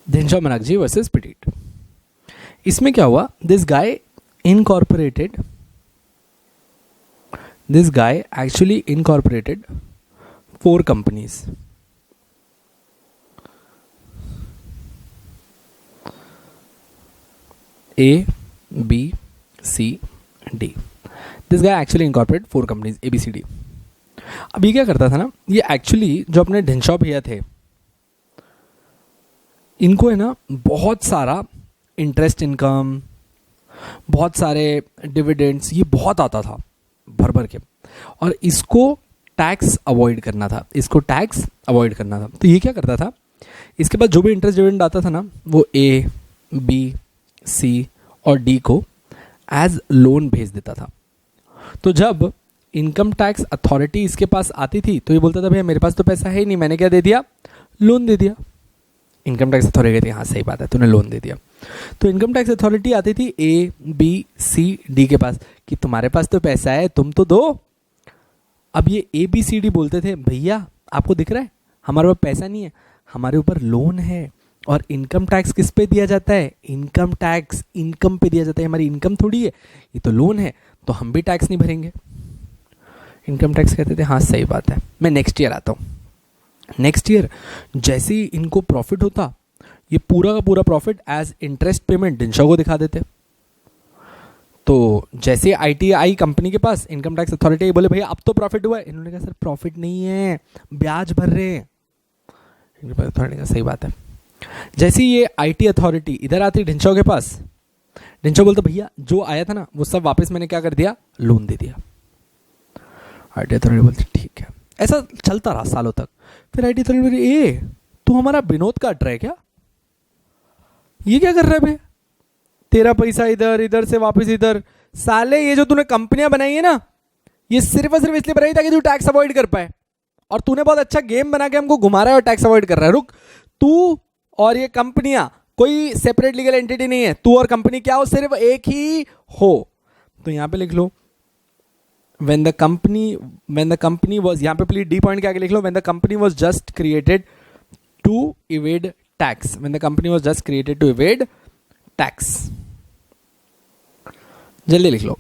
ढिंशा मनकजी वर्सेस पीटीडी, इसमें क्या हुआ, this guy actually incorporated 4 companies. A, B, C, D. This guy actually incorporated 4 companies, A, B, C, D. अब ये क्या करता था ना, ये एक्चुअली जो अपने ढिंशा भैया थे, इनको है ना बहुत सारा इंटरेस्ट इनकम, बहुत सारे डिविडेंड्स, ये बहुत आता था भर भर के, और इसको टैक्स अवॉइड करना था, तो ये क्या करता था, इसके बाद जो भी इंटरेस्ट डिविडेंड आता था ना, वो A, B, C और D को एज लोन भेज देता था। तो जब इनकम टैक्स अथॉरिटी इसके पास आती थी तो ये बोलता था भैया मेरे पास तो पैसा है ही नहीं, मैंने क्या दे दिया, लोन दे दिया। इनकम टैक्स अथॉरिटी कहती है हाँ सही बात है, तूने लोन दे दिया। तो इनकम टैक्स अथॉरिटी आती थी A, B, C, D के पास कि तुम्हारे पास तो पैसा है, तुम तो दो। अब ये ABCD बोलते थे भैया आपको दिख रहा है हमारे पास पैसा नहीं है, हमारे ऊपर लोन है, और इनकम टैक्स किस पे दिया जाता है, इनकम टैक्स इनकम पे दिया जाता है, हमारी इनकम थोड़ी है, ये तो लोन है, तो हम भी टैक्स नहीं भरेंगे। इनकम टैक्स कहते थे हाँ सही बात है। मैं नेक्स्ट ईयर आता हूँ। नेक्स्ट ईयर जैसे ही इनको प्रॉफिट होता, ये पूरा का पूरा प्रॉफिट एज इंटरेस्ट पेमेंट डिंशा को दिखा देते। तो जैसे ITI कंपनी के पास इनकम टैक्स अथॉरिटी बोले भैया अब तो प्रॉफिट हुआ है, इन्होंने कहा सर प्रॉफिट नहीं है, ब्याज भर रहे हैं। इनकम टैक्स अथॉरिटी का सही बात है। जैसे ये IT अथॉरिटी इधर आती ढिंचो के पास, ढिंचो बोलता भैया जो आया था ना वो सब वापस मैंने क्या कर दिया, लोन दे दिया। IT अथॉरिटी बोलती ठीक है। ऐसा चलता रहा सालों तक। फिर IT अथॉरिटी बोली ए तू हमारा विनोद काट रहा है क्या, ये क्या कर रहा है भैया, तेरा पैसा इधर, इधर से वापस इधर, साले ये जो तूने कंपनियां बनाई है ना ये सिर्फ और सिर्फ इसलिए बनाई ताकि तू टैक्स अवॉइड कर पाए, और तूने बहुत अच्छा गेम बना के हमको घुमा रहा है और टैक्स अवॉइड कर रहा है। रुक, तू और ये कंपनियां कोई सेपरेट लीगल एंटिटी नहीं है, तू और कंपनी क्या हो, सिर्फ एक ही हो। तो यहां पे लिख लो when the company was, यहाँ पे प्लीज डी पॉइंट के आगे लिख लो when the company was just created to evade tax, when the company was just created to evade tax। जल्दी लिख लो,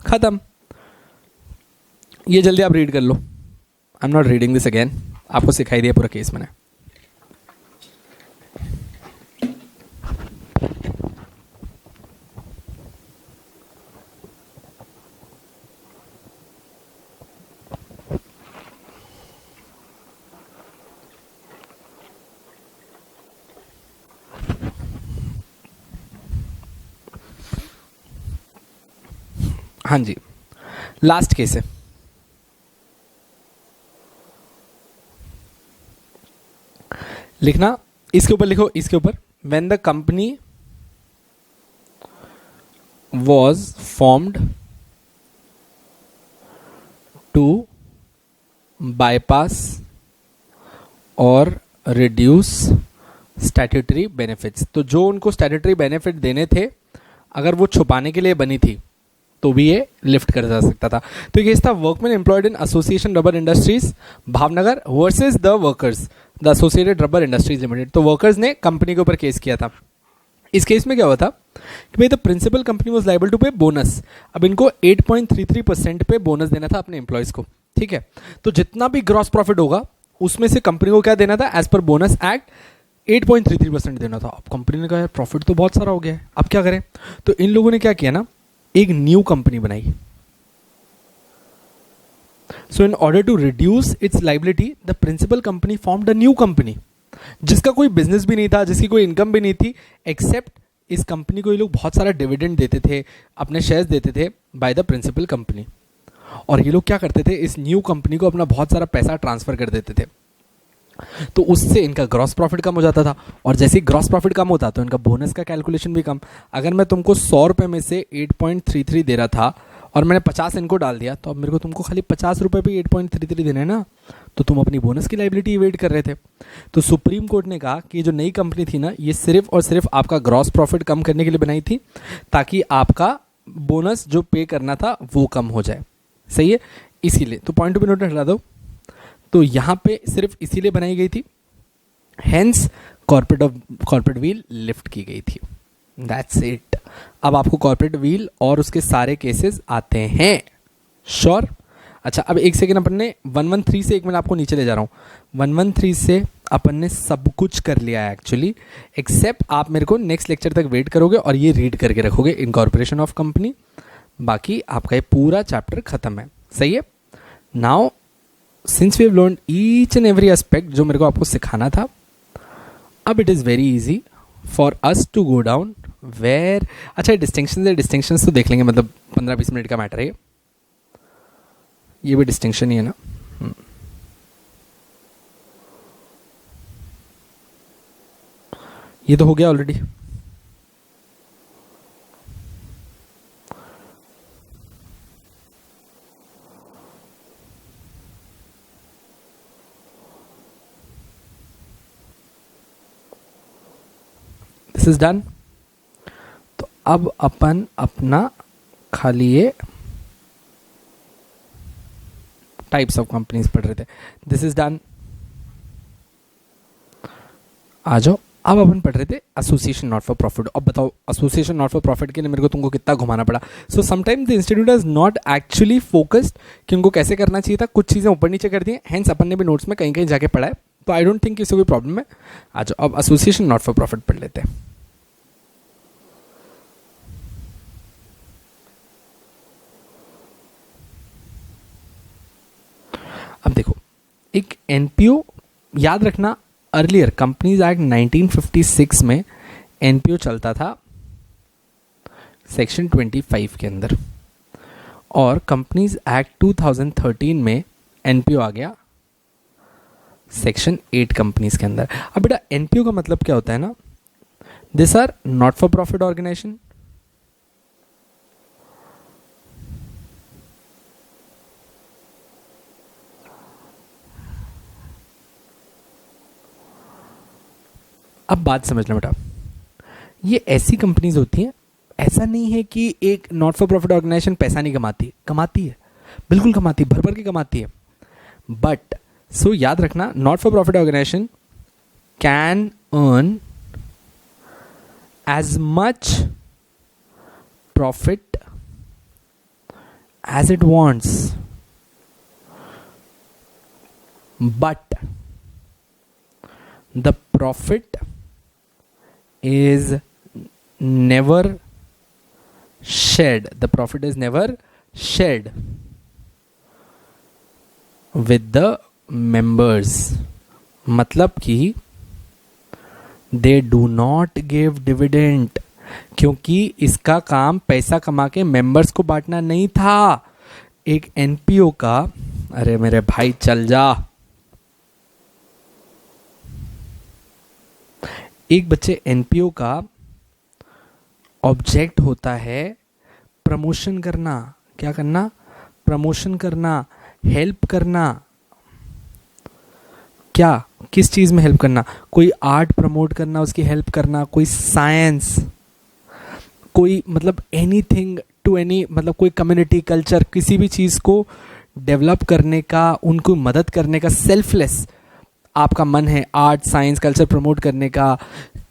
खत्म। ये जल्दी आप रीड कर लो। I am not reading this again, आपको सिखाई दिया पूरा केस मैंने। हाँ जी, लास्ट केस है। लिखना इसके ऊपर, लिखो इसके ऊपर when the company was formed to bypass or reduce statutory benefits, तो जो उनको स्टैट्यूटरी बेनिफिट देने थे अगर वो छुपाने के लिए बनी थी तो भी ये लिफ्ट कर जा सकता था। तो ये था workman employed in association rubber industries Bhavnagar versus the workers the associated rubber industries limited. तो वर्कर्स ने कंपनी के ऊपर केस किया था। इस केस में क्या हुआ था कि भाई the principal company was liable to pay bonus. अब इनको 8.33% पे बोनस देना था अपने एम्प्लॉयज को, ठीक है। तो जितना भी ग्रॉस प्रॉफिट होगा उसमें से कंपनी को क्या देना था, एज पर बोनस एक्ट 8.33% देना था। अब कंपनी ने कहा यार प्रॉफिट तो बहुत सारा हो गया है, अब क्या करें। तो इन लोगों ने क्या किया ना, एक न्यू कंपनी बनाई। So in order to reduce its liability the principal company formed a new company, जिसका कोई बिजनेस भी नहीं था, जिसकी कोई इनकम भी नहीं थी, एक्सेप्ट इस कंपनी को ये लोग बहुत सारा डिविडेंड देते थे, अपने शेयर्स देते थे बाय द प्रिंसिपल कंपनी। और ये लोग क्या करते थे, इस न्यू कंपनी को अपना बहुत सारा पैसा ट्रांसफर कर देते थे। तो उससे इनका ग्रॉस प्रॉफिट कम हो जाता था, और जैसे ही ग्रॉस प्रॉफिट कम होता तो इनका बोनस का कैलकुलेशन भी कम। अगर मैं तुमको 100 रुपये में से 8.33 दे रहा था और मैंने 50 इनको डाल दिया, तो अब मेरे को तुमको खाली 50 रुपये पे 8.33 देना है ना, तो तुम अपनी बोनस की लाइबिलिटी इवेट कर रहे थे। तो सुप्रीम कोर्ट ने कहा कि ये जो नई कंपनी थी ना, ये सिर्फ और सिर्फ आपका ग्रॉस प्रॉफिट कम करने के लिए बनाई थी, ताकि आपका बोनस जो पे करना था वो कम हो जाए। सही है, इसीलिए तो पॉइंट टू भी नोट हटा दो। तो यहाँ पे सिर्फ इसीलिए बनाई गई थी, हेंस कॉर्पोरेट व्हील लिफ्ट की गई थी। That's it. अब आपको कॉर्पोरेट व्हील और उसके सारे केसेस आते हैं, श्योर। अच्छा, अब एक सेकेंड, अपन ने 113 से, एक मिनट आपको नीचे ले जा रहा हूँ, 113 से अपन ने सब कुछ कर लिया है एक्चुअली, एक्सेप्ट आप मेरे को नेक्स्ट लेक्चर तक वेट करोगे और ये रीड करके रखोगे, इनकॉर्पोरेशन ऑफ कंपनी। बाकी आपका ये पूरा चैप्टर खत्म है। सही है। Now since we have learn each and every aspect जो मेरे को आपको सिखाना था, अब it is very easy for us to go down where. अच्छा, डिस्टिंक्शन तो देख लेंगे, मतलब 15-20 मिनट का मैटर है ये भी डिस्टिंक्शन ही है ना। ये तो हो गया ऑलरेडी। This is done. तो अब अपन अपना खाली ये टाइप्स ऑफ कंपनीज पढ़ रहे थे, दिस इज डन। आ जाओ, अब अपन पढ़ रहे थे एसोसिएशन नॉट फॉर प्रॉफिट। अब बताओ एसोसिएशन नॉट फॉर प्रॉफिट के लिए मेरे को तुमको कितना घुमाना पड़ा। So sometimes the institute is not actually focused कि उनको कैसे करना चाहिए था, कुछ चीज़ें ऊपर नीचे कर दी, हैंस अपन ने भी नोट्स में कहीं कहीं जाके पढ़ा है, तो आई डोंट थिंक इससे कोई प्रॉब्लम है। आ जाओ अब एसोसिएशन नॉट फॉर प्रॉफिट पढ़ लेते हैं। अब देखो, एक एनपीओ, याद रखना अर्लियर कंपनीज एक्ट 1956 में एनपीओ चलता था सेक्शन 25 के अंदर, और कंपनीज एक्ट 2013 में एनपीओ आ गया सेक्शन 8 कंपनीज के अंदर। अब बेटा एनपीओ का मतलब क्या होता है ना, this are not for profit organisation. अब बात समझना बेटा, ये ऐसी कंपनीज होती हैं, ऐसा नहीं है कि एक नॉट फॉर प्रॉफिट ऑर्गेनाइजेशन पैसा नहीं कमाती, कमाती है, बिल्कुल कमाती है, भर भर के कमाती है, बट सो याद रखना not for profit organisation can earn as much profit as it wants, but the profit is never shared, the profit is never shared with the members। मतलब कि they do not give dividend, क्योंकि इसका काम पैसा कमा के members को बांटना नहीं था। एक एनपीओ का, अरे मेरे भाई चल जा, एक बच्चे एनपीओ का ऑब्जेक्ट होता है प्रमोशन करना। क्या करना? प्रमोशन करना, हेल्प करना। क्या, किस चीज में हेल्प करना? कोई आर्ट प्रमोट करना, उसकी हेल्प करना, कोई साइंस, कोई मतलब एनीथिंग टू एनी, मतलब कोई कम्युनिटी कल्चर, किसी भी चीज को डेवलप करने का, उनको मदद करने का, सेल्फलेस आपका मन है आर्ट साइंस कल्चर प्रमोट करने का,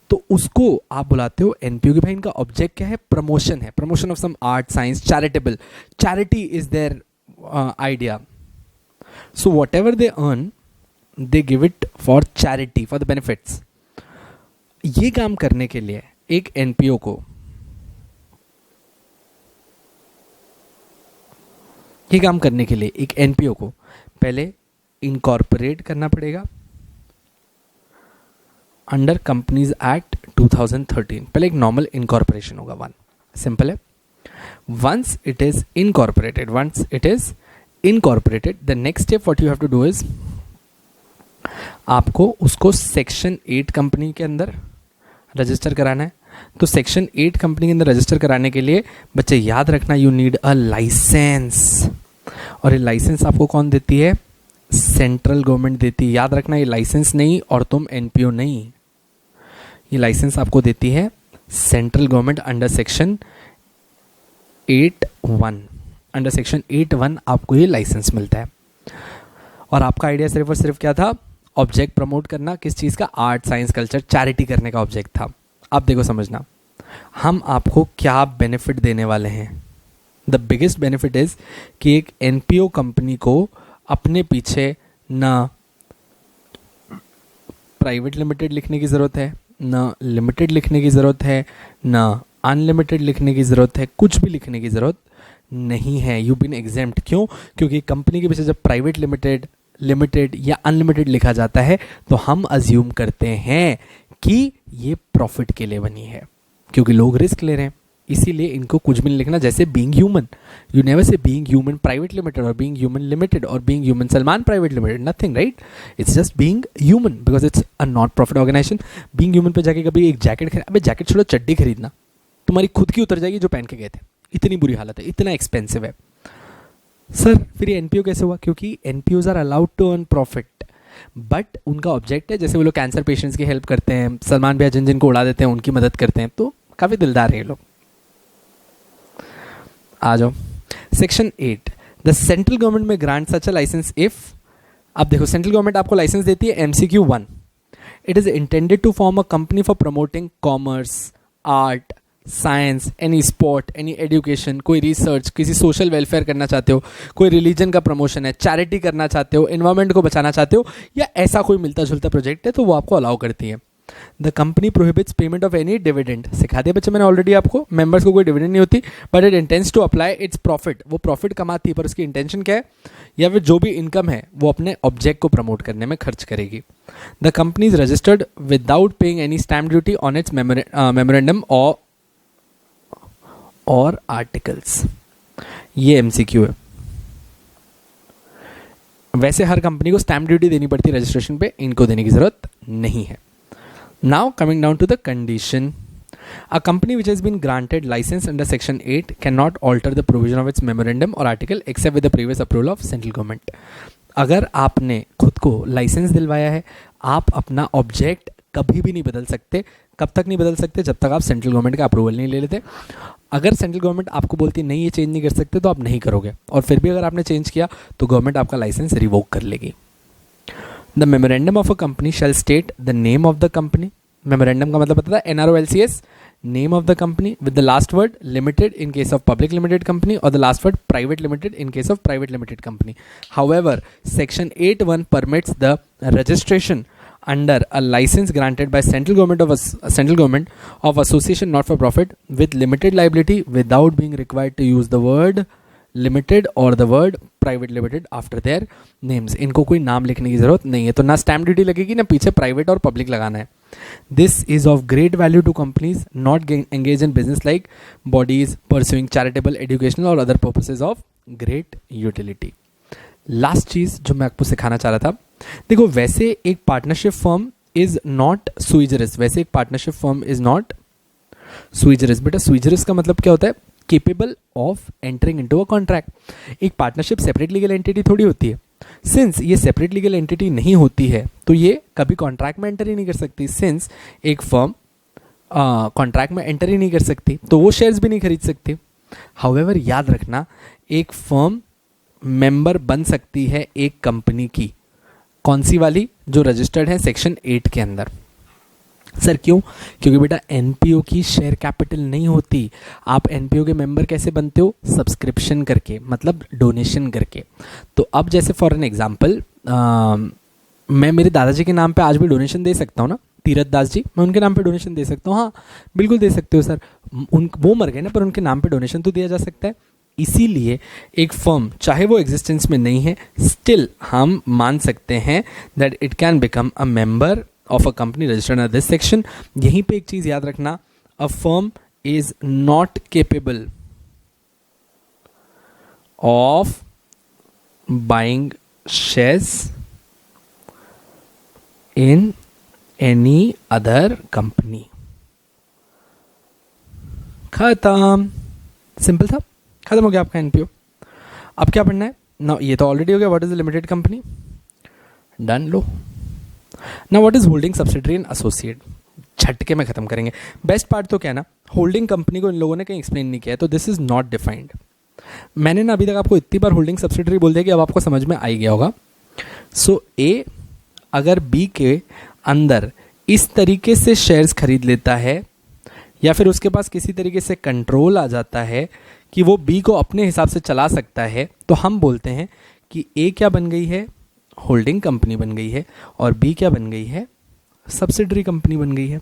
तो उसको आप बुलाते हो एनपीओ की। भाई इनका ऑब्जेक्ट क्या है? प्रमोशन है, promotion of some art science, charitable, charity is their idea. So whatever they earn they give it for charity, for the benefits. ये काम करने के लिए एक एनपीओ को, ये काम करने के लिए एक एनपीओ को पहले इनकॉर्पोरेट करना पड़ेगा अंडर कंपनीज एक्ट 2013। पहले एक नॉर्मल इनकॉर्पोरेशन होगा, वन सिंपल है। Once it is incorporated, the next step what you have to do is, आपको उसको सेक्शन 8 कंपनी के अंदर रजिस्टर कराना है। तो सेक्शन 8 कंपनी के अंदर रजिस्टर कराने के लिए बच्चे याद रखना, यू नीड अ लाइसेंस, और ये लाइसेंस आपको कौन देती है? सेंट्रल गवर्नमेंट देती है। याद रखना, ये लाइसेंस नहीं और तुम एनपीओ नहीं, ये लाइसेंस आपको देती है central government under section 8(1). Under section 8(1) आपको ये लाइसेंस मिलता है। और आपका आइडिया सिर्फ और सिर्फ क्या था? ऑब्जेक्ट प्रमोट करना, किस चीज़ का? आर्ट साइंस कल्चर चैरिटी करने का ऑब्जेक्ट था। अब देखो समझना, हम आपको क्या बेनिफिट देने वाले हैं। द बिगेस्ट बेनिफिट इज कि एक एनपीओ कंपनी को अपने पीछे ना प्राइवेट लिमिटेड लिखने की ज़रूरत है, ना लिमिटेड लिखने की ज़रूरत है, ना अनलिमिटेड लिखने की ज़रूरत है, कुछ भी लिखने की ज़रूरत नहीं है। You been exempt. क्यों? क्योंकि कंपनी के पीछे जब प्राइवेट लिमिटेड, लिमिटेड या अनलिमिटेड लिखा जाता है तो हम अज्यूम करते हैं कि ये प्रॉफिट के लिए बनी है, क्योंकि लोग रिस्क ले रहे हैं, इसीलिए इनको कुछ भी नहीं लिखना। जैसे being human, you never say being human private limited और बीइंग ह्यूमन लिमिटेड और being human Salman private limited, nothing, right? It's just being human because it's a not profit organisation. Being human पे जाके कभी एक जैकेट खरीद, अबे jacket छोड़ो, चड्डी खरीदना, तुम्हारी खुद की उतर जाएगी जो पहन के गए थे, इतनी बुरी हालत है, इतना एक्सपेंसिव है। सर फिर ये एनपीओ कैसे हुआ? क्योंकि NPOs are allowed to earn profit, but उनका ऑब्जेक्ट है, जैसे वो लोग कैंसर पेशेंट्स की हेल्प करते हैं, सलमान भैया जिन जिनको उड़ा देते हैं उनकी मदद करते हैं, तो काफ़ी दिलदार है ये लोग। आ जाओ section 8, the central government may grant such a licence if, अब देखो सेंट्रल गवर्नमेंट आपको लाइसेंस देती है MCQ 1, it is intended to form a company for promoting commerce, art, science, any sport, any education, कोई रिसर्च, किसी social welfare करना चाहते हो, कोई रिलीजन का प्रमोशन है, चैरिटी करना चाहते हो, एनवायरमेंट को बचाना चाहते हो, या ऐसा कोई मिलता जुलता प्रोजेक्ट है तो वो आपको अलाउ करती है। The company prohibits payment of any dividend, सिखा दिया बच्चे मैंने ऑलरेडी आपको, मेंबर्स को कोई डिविडेंड नहीं होती, but it intends to apply its profit, वो प्रॉफिट कमाती है पर उसकी इंटेंशन क्या है, या फिर जो भी इनकम है वो अपने ऑब्जेक्ट को प्रमोट करने में खर्च करेगी। The company is registered without paying any stamp duty on it's memorandum और आर्टिकल्स। ये MCQ है। वैसे हर कंपनी को स्टैम्प ड्यूटी देनी पड़ती है रजिस्ट्रेशन पे, इनको देने की जरूरत नहीं है। Now coming down to the condition, a company which has been granted licence under section 8 can not alter the provision of its memorandum और article except with the previous approval of central government. अगर आपने खुद को licence दिलवाया है, आप अपना object कभी भी नहीं बदल सकते। कब तक नहीं बदल सकते? जब तक आप सेंट्रल गवर्नमेंट का अप्रूवल नहीं ले लेते। अगर सेंट्रल गवर्नमेंट आपको बोलती नहीं ये चेंज नहीं कर सकते तो आप नहीं करोगे, और फिर भी अगर आपने चेंज किया तो गवर्नमेंट आपका लाइसेंस रिवोक कर लेगी। The memorandum of a company shall state the name of the company, memorandum का मतलब पता था NROLCS, name of the company with the last word limited in case of public limited company और the last word private limited in case of private limited company. However section 8(1) permits the registration under a license granted by central government of association not for profit with limited liability without being required to use the word limited or the word private limited after their names। इनको कोई नाम लिखने की जरूरत नहीं है, तो ना स्टैम्प ड्यूटी लगेगी ना पीछे प्राइवेट और पब्लिक लगाना है। This is of great value to companies not engage in business like bodies pursuing charitable, educational और other purposes of great utility. Last चीज जो मैं आपको सिखाना चाह रहा था, देखो वैसे एक पार्टनरशिप फर्म इज नॉट सुइजरस, वैसे एक पार्टनरशिप फर्म इज नॉट सुइजरस। बेटा सुइजरस का मतलब क्या होता है? Capable of entering into a contract. एक पार्टनरशिप सेपरेट लीगल एंटिटी थोड़ी होती है। सिंस ये सेपरेट लीगल एंटिटी नहीं होती है तो ये कभी कॉन्ट्रैक्ट में एंटर ही नहीं कर सकती। सिंस एक फर्म कॉन्ट्रैक्ट में एंटर ही नहीं कर सकती तो वो शेयर्स भी नहीं खरीद सकती। हाउएवर याद रखना, एक फर्म मेंबर बन सकती है एक कंपनी की, कौन सी वाली? जो रजिस्टर्ड है सेक्शन 8 के अंदर। सर क्यों? क्योंकि बेटा एनपीओ की शेयर कैपिटल नहीं होती। आप एनपीओ के मेंबर कैसे बनते हो? सब्सक्रिप्शन करके, मतलब डोनेशन करके। तो अब जैसे फॉर एन एग्जांपल मैं मेरे दादाजी के नाम पे आज भी डोनेशन दे सकता हूँ ना, तीरथ दास जी, मैं उनके नाम पे डोनेशन दे सकता हूँ। हाँ बिल्कुल दे सकते हो सर, वो मर गए ना, पर उनके नाम पे डोनेशन तो दिया जा सकता है। इसीलिए एक फर्म चाहे वो एग्जिस्टेंस में नहीं है, स्टिल हम मान सकते हैं that it can become a member of a company registered under this section. यहीं पे एक चीज याद रखना, a firm is not capable of buying shares in any other company. खत्म, सिंपल था, खत्म हो गया आपका एनपीओ। अब क्या पढ़ना है ना? ये तो ऑलरेडी हो गया, what is the limited company, done. लो ना, what is holding subsidiary and associate, झटके में खत्म करेंगे। बेस्ट पार्ट तो क्या है ना, होल्डिंग कंपनी को इन लोगों ने कहीं एक्सप्लेन नहीं किया है, तो दिस इज नॉट डिफाइंड। मैंने ना अभी तक आपको इतनी बार होल्डिंग सब्सिडरी बोल दिया कि अब आपको समझ में आ ही गया होगा। सो ए अगर बी के अंदर इस तरीके से शेयर्स खरीद लेता है या फिर उसके पास किसी तरीके से कंट्रोल आ जाता है कि वो बी को अपने हिसाब से चला सकता है, तो हम बोलते हैं कि ए क्या बन गई है? होल्डिंग कंपनी बन गई है, और बी क्या बन गई है? सब्सिडरी कंपनी बन गई है।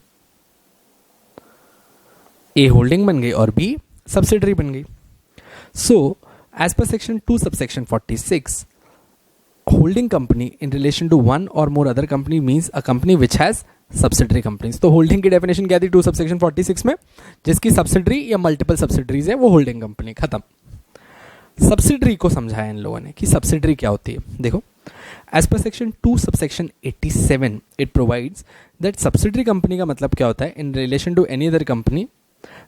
ए होल्डिंग बन गई और बी सब्सिडरी बन गई। So as per section 2 subsection 46, holding company in relation to one or more other company means a company which has subsidiary companies. तो होल्डिंग की डेफिनेशन क्या थी 2 सबसेक्शन 46 में? जिसकी सब्सिडरी या मल्टीपल सब्सिडरीज है वो होल्डिंग कंपनी। खत्म। सब्सिडरी को समझाया इन लोगों ने कि सब्सिडरी क्या होती है। देखो, as per section 2 subsection 87 it provides that subsidiary company का मतलब क्या होता है? In relation to any other company,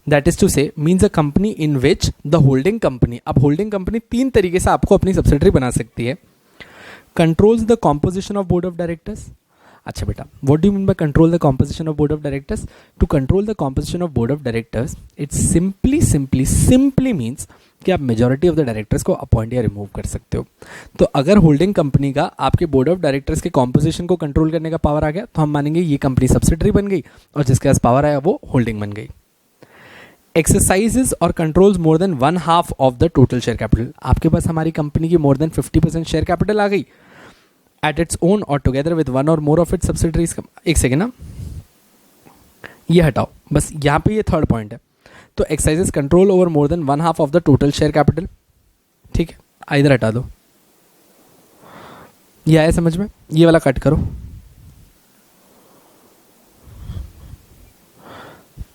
that is to say means a company in which the holding company. अब होल्डिंग कंपनी 3 तरीके से आपको अपनी सब्सिडरी बना सकती है। Controls the composition of board of directors. अच्छा बेटा, what do you mean by control the composition of board of directors? To control the composition of board of directors, it simply means कि आप majority of the directors को appoint या remove कर सकते हो। तो अगर होल्डिंग कंपनी का आपके बोर्ड ऑफ डायरेक्टर्स के कॉम्पोजिशन को कंट्रोल करने का पावर आ गया तो हम मानेंगे ये कंपनी सब्सिडरी बन गई और जिसके पास पावर आया वो होल्डिंग बन गई। एक्सरसाइजेज और controls more than 1/2 of the total share capital, आपके पास हमारी कंपनी की मोर देन 50% शेयर कैपिटल आ गई एट इट्स ओन और together with one or more of its subsidiaries. एक सेकेंड ना, ये हटाओ, बस यहाँ पे ये थर्ड पॉइंट है। तो exercises control over more than 1/2 of the total share capital, ठीक है, इधर हटा दो। ये आया समझ में, ये वाला कट करो,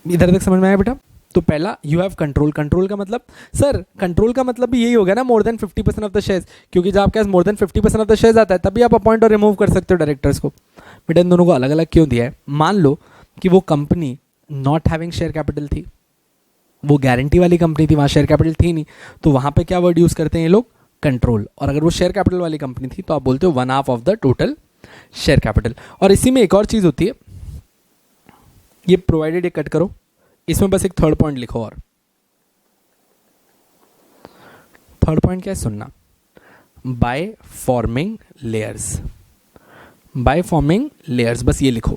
इधर तक समझ में आया बेटा। तो पहला यू हैव कंट्रोल, कंट्रोल का मतलब सर, कंट्रोल का मतलब भी यही हो गया ना, more than 50% of the shares, क्योंकि जब आपके पास more than 50% of the shares आता है तभी आप अपॉइंट और रिमूव कर सकते हो डायरेक्टर्स को। बेटा इन दोनों को अलग अलग क्यों दिया है? मान लो कि वो company not having share capital थी, वो गारंटी वाली कंपनी थी, वहाँ शेयर कैपिटल थी नहीं, तो वहाँ पे क्या वर्ड यूज करते हैं ये लोग? कंट्रोल। और अगर वो शेयर कैपिटल वाली कंपनी थी तो आप बोलते हो 1/2 of the total share capital. और इसी में एक और चीज होती है, ये प्रोवाइडेड, ये कट करो, इसमें बस एक थर्ड पॉइंट लिखो। और थर्ड पॉइंट क्या है? सुनना, bye forming layers, bye forming layers, बस ये लिखो।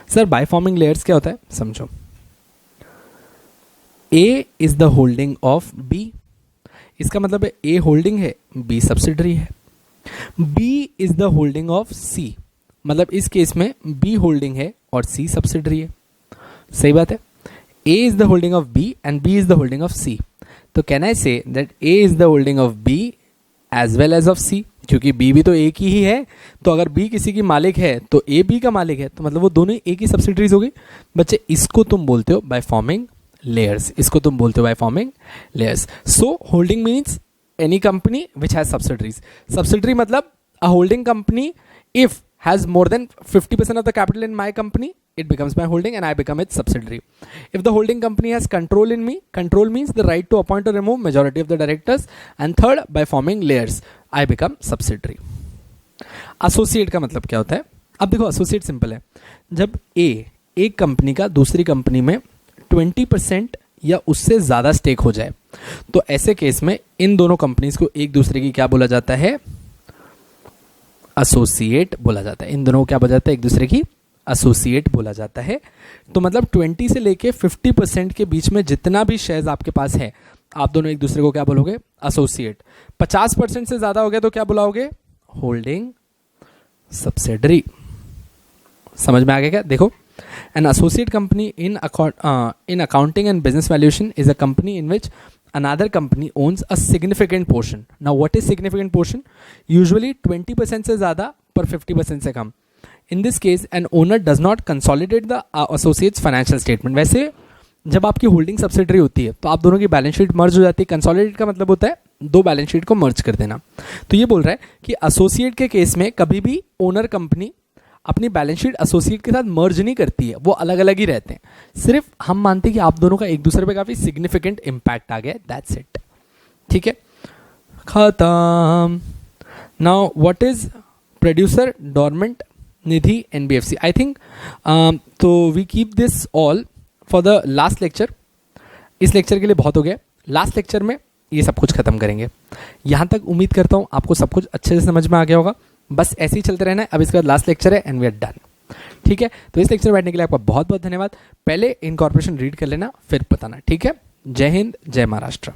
सर बाय फॉर्मिंग लेयर्स क्या होता है? समझो, A is the holding of B, इसका मतलब है ए होल्डिंग है, बी सब्सिडरी है। B is the holding of C, मतलब इस केस में बी होल्डिंग है और सी सब्सिडरी है। सही बात है। A is the holding of B and B is the holding of C. तो can I say that A is the holding of B as well as of C? क्योंकि B भी तो A की ही है, तो अगर B किसी की मालिक है तो A B का मालिक है, तो मतलब वो दोनों A की सब्सिडरीज हो गई। बच्चे इसको तुम बोलते हो बाय फॉर्मिंग लेयर्स, इसको तुम बोलते हो by forming layers. So holding means any company which has subsidiaries. Subsidiary मतलब a holding company if has more than 50% of the capital in my company, it becomes my holding and I become its subsidiary. If the holding company has control in me, control means the right to appoint or remove majority of the directors, and third, by forming layers, I become subsidiary. Associate का मतलब क्या होता है? अब देखो associate simple है, जब A एक कंपनी का दूसरी कंपनी में 20% या उससे ज़्यादा स्टेक हो जाए, तो ऐसे केस में इन दोनों कंपनीज को एक दूसरे की क्या बोला जाता है? एसोसिएट बोला जाता है। इन दोनों को क्या बोला जाता है? एक दूसरे की एसोसिएट बोला जाता है। तो मतलब 20 से लेके 50% के बीच में जितना भी शेयर्स आपके पास है, आप दोनों एक दूसरे को क्या बोलोगे? एसोसिएट। 50% से ज्यादा हो गया तो क्या बुलाओगे? Holding subsidiary. समझ में आ गया क्या? देखो, an associate company in accounting and business valuation is a company in which another company owns a significant portion. Now what is significant portion? Usually 20% से ज़्यादा पर 50% से कम. In this case an owner does not consolidate the associates financial statement. वैसे जब आपकी holding subsidiary होती है तो आप दोनों की बैलेंस शीट मर्ज हो जाती है। कंसोलिडेट का मतलब होता है दो बैलेंस शीट को मर्ज कर देना। तो ये बोल रहा है कि एसोसिएट के केस में कभी भी ओनर कंपनी अपनी बैलेंस शीट एसोसिएट के साथ मर्ज नहीं करती है, वो अलग अलग ही रहते हैं। सिर्फ हम मानते हैं कि आप दोनों का एक दूसरे पे काफी सिग्निफिकेंट इंपैक्ट आ गया, दैट्स इट। ठीक है, खत्म। Now what is producer dormant Nidhi NBFC? I think तो we keep this all for the last lecture. इस लेक्चर के लिए बहुत हो गया, लास्ट लेक्चर में ये सब कुछ खत्म करेंगे। यहां तक उम्मीद करता हूं आपको सब कुछ अच्छे से समझ में आ गया होगा। बस ऐसे ही चलते रहना है। अब इसके बाद लास्ट लेक्चर है एंड वी आर डन। ठीक है, तो इस लेक्चर में बैठने के लिए आपका बहुत बहुत धन्यवाद। पहले इनकॉर्पोरेशन रीड कर लेना, फिर बताना। ठीक है, जय हिंद, जय महाराष्ट्र।